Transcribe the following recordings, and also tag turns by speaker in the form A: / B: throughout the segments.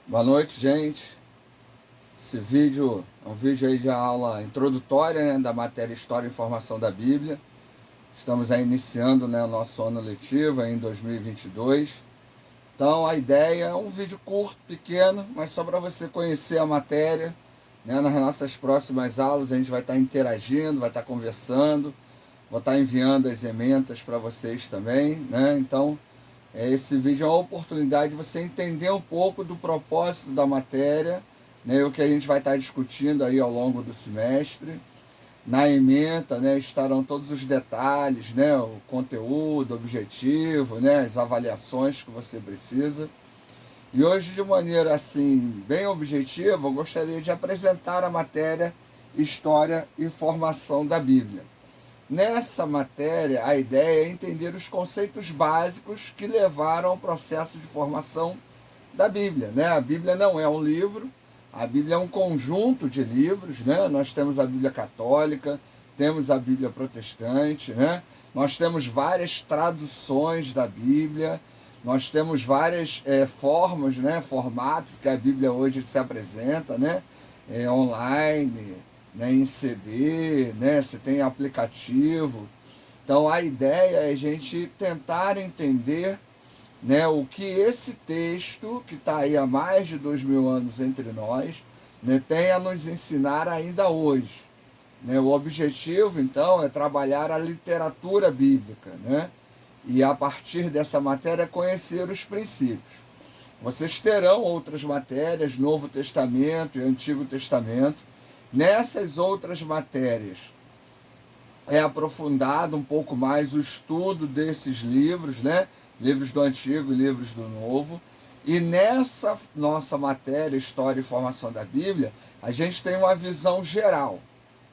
A: Boa noite, gente. Esse vídeo é um vídeo aí de aula introdutória, né, da matéria História e Formação da Bíblia. Estamos aí iniciando, né, o nosso ano letivo aí em 2022. Então a ideia é um vídeo curto, pequeno, mas só para você conhecer a matéria, né. Nas nossas próximas aulas a gente vai estar interagindo, vai estar conversando, vou estar enviando as ementas para vocês também, né. Então esse vídeo é uma oportunidade de você entender um pouco do propósito da matéria, né, o que a gente vai estar discutindo aí ao longo do semestre. Na ementa, né, estarão todos os detalhes, né, o conteúdo, o objetivo, né, as avaliações que você precisa. E hoje, de maneira assim, bem objetiva, eu gostaria de apresentar a matéria História e Formação da Bíblia. Nessa matéria, a ideia é entender os conceitos básicos que levaram ao processo de formação da Bíblia, né? A Bíblia não é um livro, a Bíblia é um conjunto de livros, né? Nós temos a Bíblia católica, temos a Bíblia protestante, né? Nós temos várias traduções da Bíblia, nós temos várias formas, né? Formatos que a Bíblia hoje se apresenta, né? Online, né, em CD, né, você tem aplicativo. Então a ideia é a gente tentar entender, né, o que esse texto, que está aí há mais de 2000 anos entre nós, né, tem a nos ensinar ainda hoje. Né? O objetivo, então, é trabalhar a literatura bíblica, né? E a partir dessa matéria conhecer os princípios. Vocês terão outras matérias, Novo Testamento e Antigo Testamento. Nessas outras matérias é aprofundado um pouco mais o estudo desses livros, né? Livros do Antigo e livros do Novo. E nessa nossa matéria, História e Formação da Bíblia, a gente tem uma visão geral,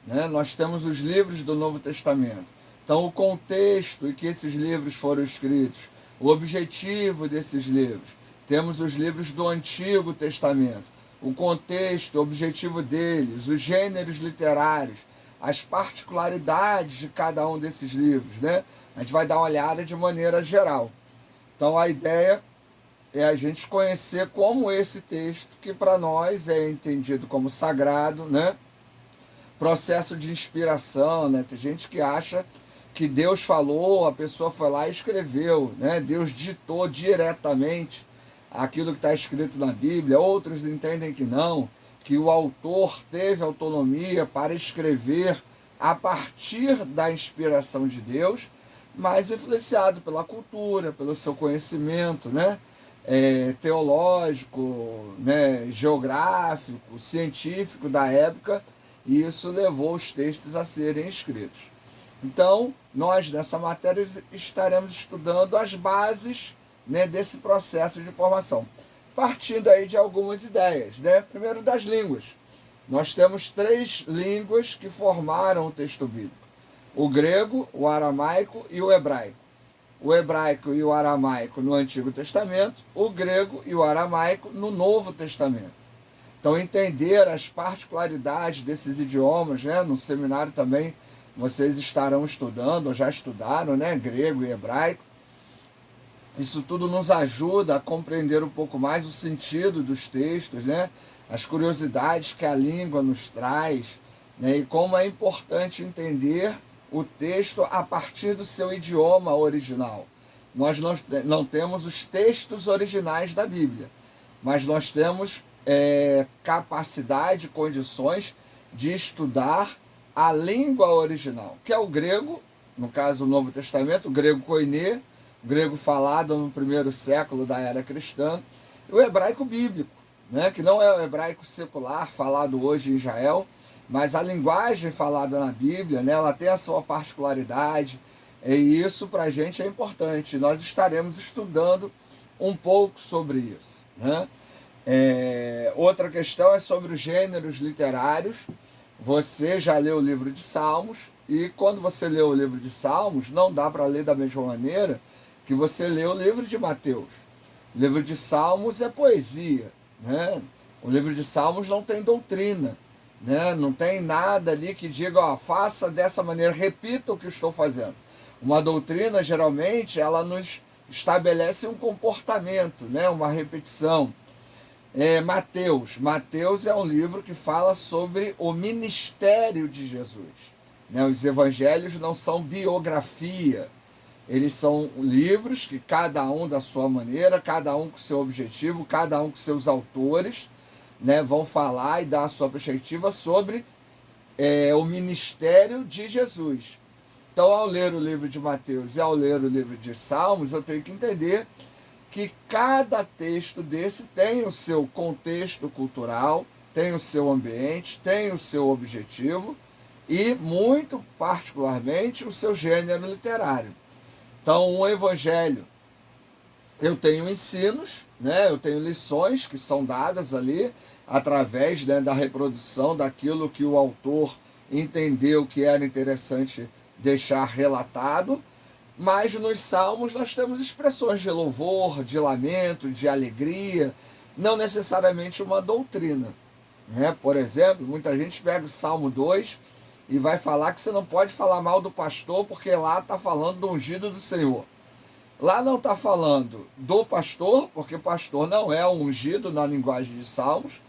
A: né? Nós temos os livros do Novo Testamento. Então, o contexto em que esses livros foram escritos, o objetivo desses livros. Temos os livros do Antigo Testamento, o contexto, o objetivo deles, os gêneros literários, as particularidades de cada um desses livros, né? A gente vai dar uma olhada de maneira geral. Então, a ideia é a gente conhecer como esse texto, que para nós é entendido como sagrado, né? Processo de inspiração, né? Tem gente que acha que Deus falou, a pessoa foi lá e escreveu, né? Deus ditou diretamente aquilo que está escrito na Bíblia. Outros entendem que não, que o autor teve autonomia para escrever a partir da inspiração de Deus, mas influenciado pela cultura, pelo seu conhecimento, né? Teológico, né? Geográfico, científico da época, e isso levou os textos a serem escritos. Então, nós nessa matéria estaremos estudando as bases, né, desse processo de formação, partindo aí de algumas ideias, né? Primeiro, das línguas. Nós temos 3 línguas que formaram o texto bíblico: o grego, o aramaico e o hebraico. O hebraico e o aramaico no Antigo Testamento, o grego e o aramaico no Novo Testamento. Então, entender as particularidades desses idiomas, né? No seminário também vocês estarão estudando, ou já estudaram, né? Grego e hebraico. Isso tudo nos ajuda a compreender um pouco mais o sentido dos textos, né? As curiosidades que a língua nos traz, né? E como é importante entender o texto a partir do seu idioma original. Nós não temos os textos originais da Bíblia, mas nós temos capacidade, condições de estudar a língua original, que é o grego, no caso do Novo Testamento, o grego koiné, o grego falado no primeiro século da era cristã, e o hebraico bíblico, né, que não é o hebraico secular falado hoje em Israel, mas a linguagem falada na Bíblia, né, ela tem a sua particularidade, e isso para a gente é importante. Nós estaremos estudando um pouco sobre isso, né? Outra questão é sobre os gêneros literários. Você já leu o livro de Salmos, e quando você lê o livro de Salmos, não dá para ler da mesma maneira que você lê o livro de Mateus. O livro de Salmos é poesia, né? O livro de Salmos não tem doutrina, né? Não tem nada ali que diga, ó, faça dessa maneira, repita o que eu estou fazendo. Uma doutrina, geralmente, ela nos estabelece um comportamento, né? Uma repetição. Mateus. Mateus é um livro que fala sobre o ministério de Jesus. Né? Os evangelhos não são biografia, eles são livros que cada um da sua maneira, cada um com seu objetivo, cada um com seus autores, né, vão falar e dar a sua perspectiva sobre o ministério de Jesus. Então, ao ler o livro de Mateus e ao ler o livro de Salmos, eu tenho que entender que cada texto desse tem o seu contexto cultural, tem o seu ambiente, tem o seu objetivo e, muito particularmente, o seu gênero literário. Então, um evangelho, eu tenho ensinos, né? Eu tenho lições que são dadas ali através, né, da reprodução daquilo que o autor entendeu que era interessante deixar relatado. Mas nos salmos nós temos expressões de louvor, de lamento, de alegria, não necessariamente uma doutrina. Né? Por exemplo, muita gente pega o Salmo 2 e vai falar que você não pode falar mal do pastor porque lá está falando do ungido do Senhor. Lá não está falando do pastor, porque o pastor não é um ungido na linguagem de Salmos,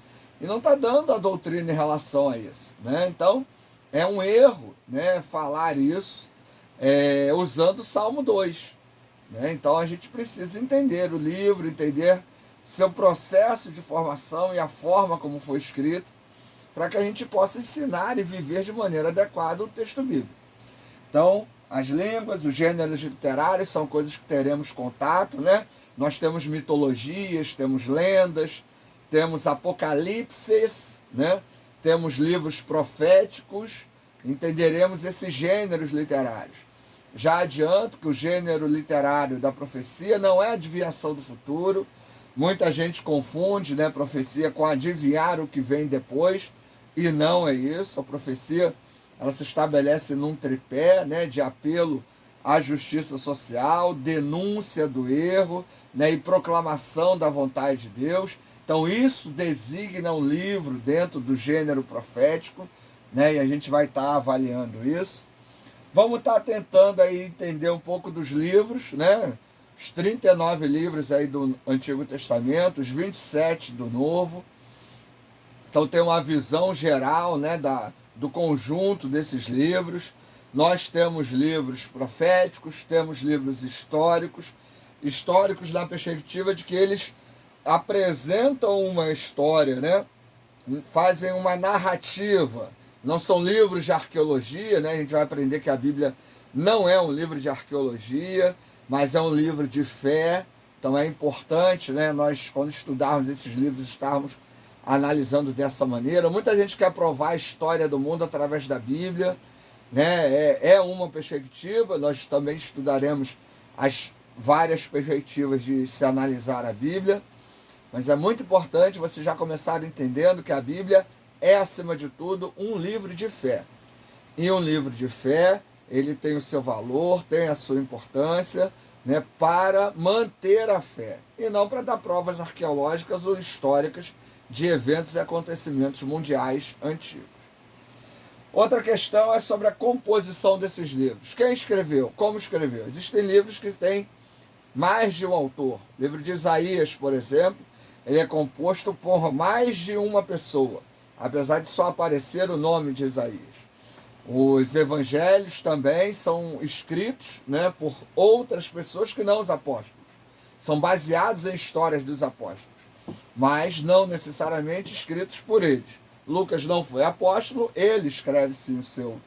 A: e não está dando a doutrina em relação a isso. Né? Então, é um erro, né, falar isso usando o Salmo 2. Né? Então a gente precisa entender o livro, entender seu processo de formação e a forma como foi escrito, para que a gente possa ensinar e viver de maneira adequada o texto bíblico. Então, as línguas, os gêneros literários são coisas que teremos contato, né? Nós temos mitologias, temos lendas, temos apocalipses, né? Temos livros proféticos, entenderemos esses gêneros literários. Já adianto que o gênero literário da profecia não é adivinhação do futuro. Muita gente confunde, né, profecia com adivinhar o que vem depois, e não é isso. A profecia, ela se estabelece num tripé, né, de apelo à justiça social, denúncia do erro, né, e proclamação da vontade de Deus. Então isso designa um livro dentro do gênero profético, né, e a gente vai estar avaliando isso. Vamos estar tentando aí entender um pouco dos livros, né? Os 39 livros aí do Antigo Testamento, os 27 do Novo. Então tem uma visão geral, né, do conjunto desses livros. Nós temos livros proféticos, temos livros históricos na perspectiva de que eles apresentam uma história, né? Fazem uma narrativa. Não são livros de arqueologia, né? A gente vai aprender que a Bíblia não é um livro de arqueologia, mas é um livro de fé. Então é importante, né, nós, quando estudarmos esses livros, estarmos analisando dessa maneira. Muita gente quer provar a história do mundo através da Bíblia, né? É uma perspectiva. Nós também estudaremos as várias perspectivas de se analisar a Bíblia, mas é muito importante você já começar entendendo que a Bíblia é, acima de tudo, um livro de fé. E um livro de fé, ele tem o seu valor, tem a sua importância, né, para manter a fé, e não para dar provas arqueológicas ou históricas de eventos e acontecimentos mundiais antigos. Outra questão é sobre a composição desses livros. Quem escreveu? Como escreveu? Existem livros que têm mais de um autor. O livro de Isaías, por exemplo, ele é composto por mais de uma pessoa, apesar de só aparecer o nome de Isaías. Os evangelhos também são escritos, né, por outras pessoas que não os apóstolos. São baseados em histórias dos apóstolos, mas não necessariamente escritos por eles. Lucas não foi apóstolo, ele escreve sim o seu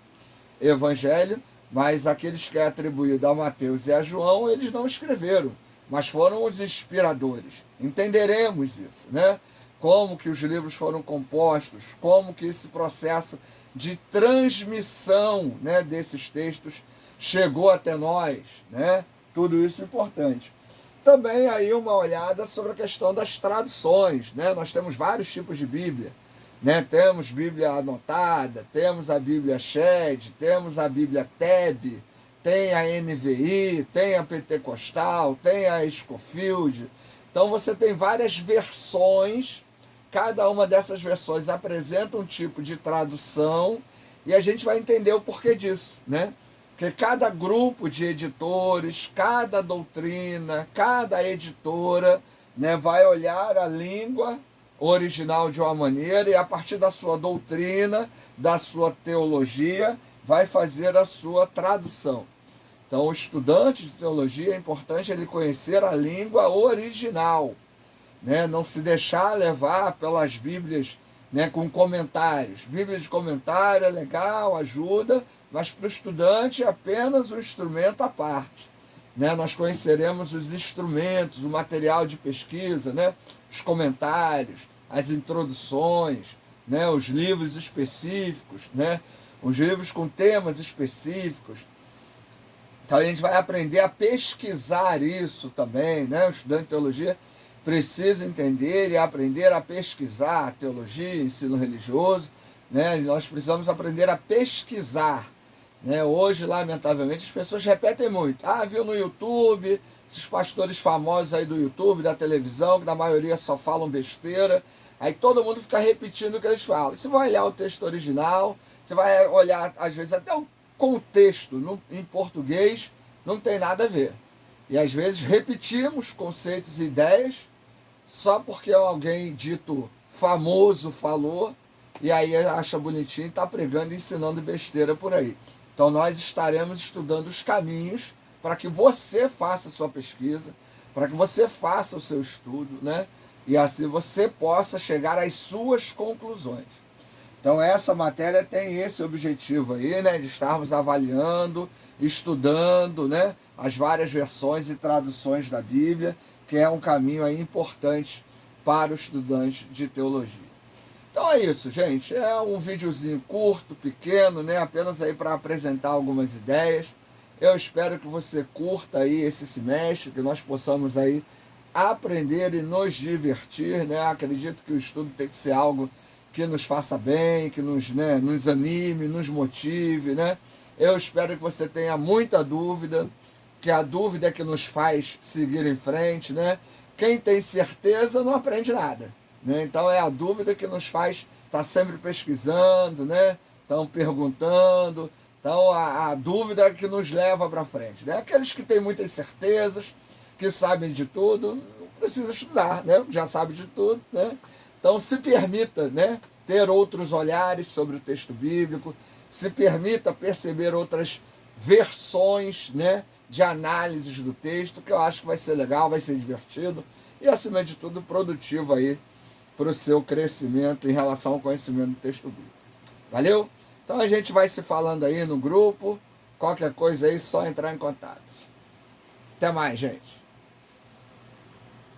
A: evangelho, mas aqueles que é atribuído a Mateus e a João, eles não escreveram, mas foram os inspiradores. Entenderemos isso, né? Como que os livros foram compostos, como que esse processo de transmissão, né, desses textos chegou até nós, né? Tudo isso é importante. Também aí uma olhada sobre a questão das traduções, né? Nós temos vários tipos de Bíblia, né? Temos Bíblia anotada, temos a Bíblia Shed, temos a Bíblia Teb, tem a NVI, tem a Pentecostal, tem a Scofield. Então você tem várias versões. Cada uma dessas versões apresenta um tipo de tradução e a gente vai entender o porquê disso, né? Porque cada grupo de editores, cada doutrina, cada editora, né, vai olhar a língua original de uma maneira e a partir da sua doutrina, da sua teologia, vai fazer a sua tradução. Então, o estudante de teologia é importante ele conhecer a língua original, né? Não se deixar levar pelas Bíblias, né, com comentários. Bíblia de comentário é legal, ajuda, mas para o estudante é apenas um instrumento à parte. Né? Nós conheceremos os instrumentos, o material de pesquisa, né? Os comentários, as introduções, né? Os livros específicos, né? Os livros com temas específicos. Então a gente vai aprender a pesquisar isso também, né? O estudante de teologia precisa entender e aprender a pesquisar teologia, ensino religioso, né? Nós precisamos aprender a pesquisar, né? Hoje, lamentavelmente, as pessoas repetem muito. Ah, viu no YouTube, esses pastores famosos aí do YouTube, da televisão, que na maioria só falam besteira, aí todo mundo fica repetindo o que eles falam. Você vai olhar o texto original, você vai olhar, às vezes, até o contexto em português, não tem nada a ver. E às vezes repetimos conceitos e ideias só porque alguém dito famoso falou e aí acha bonitinho e está pregando e ensinando besteira por aí. Então nós estaremos estudando os caminhos para que você faça a sua pesquisa, para que você faça o seu estudo, né? E assim você possa chegar às suas conclusões. Então essa matéria tem esse objetivo aí, né, de estarmos avaliando, estudando, né, as várias versões e traduções da Bíblia, que é um caminho aí importante para o estudante de teologia. Então é isso, gente. É um videozinho curto, pequeno, né, apenas aí para apresentar algumas ideias. Eu espero que você curta aí esse semestre, que nós possamos aí aprender e nos divertir, né? Acredito que o estudo tem que ser algo que nos faça bem, que nos, né, nos anime, nos motive, né? Eu espero que você tenha muita dúvida, que a dúvida é que nos faz seguir em frente, né? Quem tem certeza não aprende nada, né? Então é a dúvida que nos faz estar sempre pesquisando, né? Então perguntando. Então a dúvida é que nos leva para frente, né? Aqueles que têm muitas certezas, que sabem de tudo, não precisa estudar, né? Já sabe de tudo, né? Então se permita, né, ter outros olhares sobre o texto bíblico, se permita perceber outras versões, né, de análises do texto, que eu acho que vai ser legal, vai ser divertido e, acima de tudo, produtivo aí para o seu crescimento em relação ao conhecimento do texto bíblico. Valeu? Então a gente vai se falando aí no grupo, qualquer coisa aí, só entrar em contato. Até mais, gente.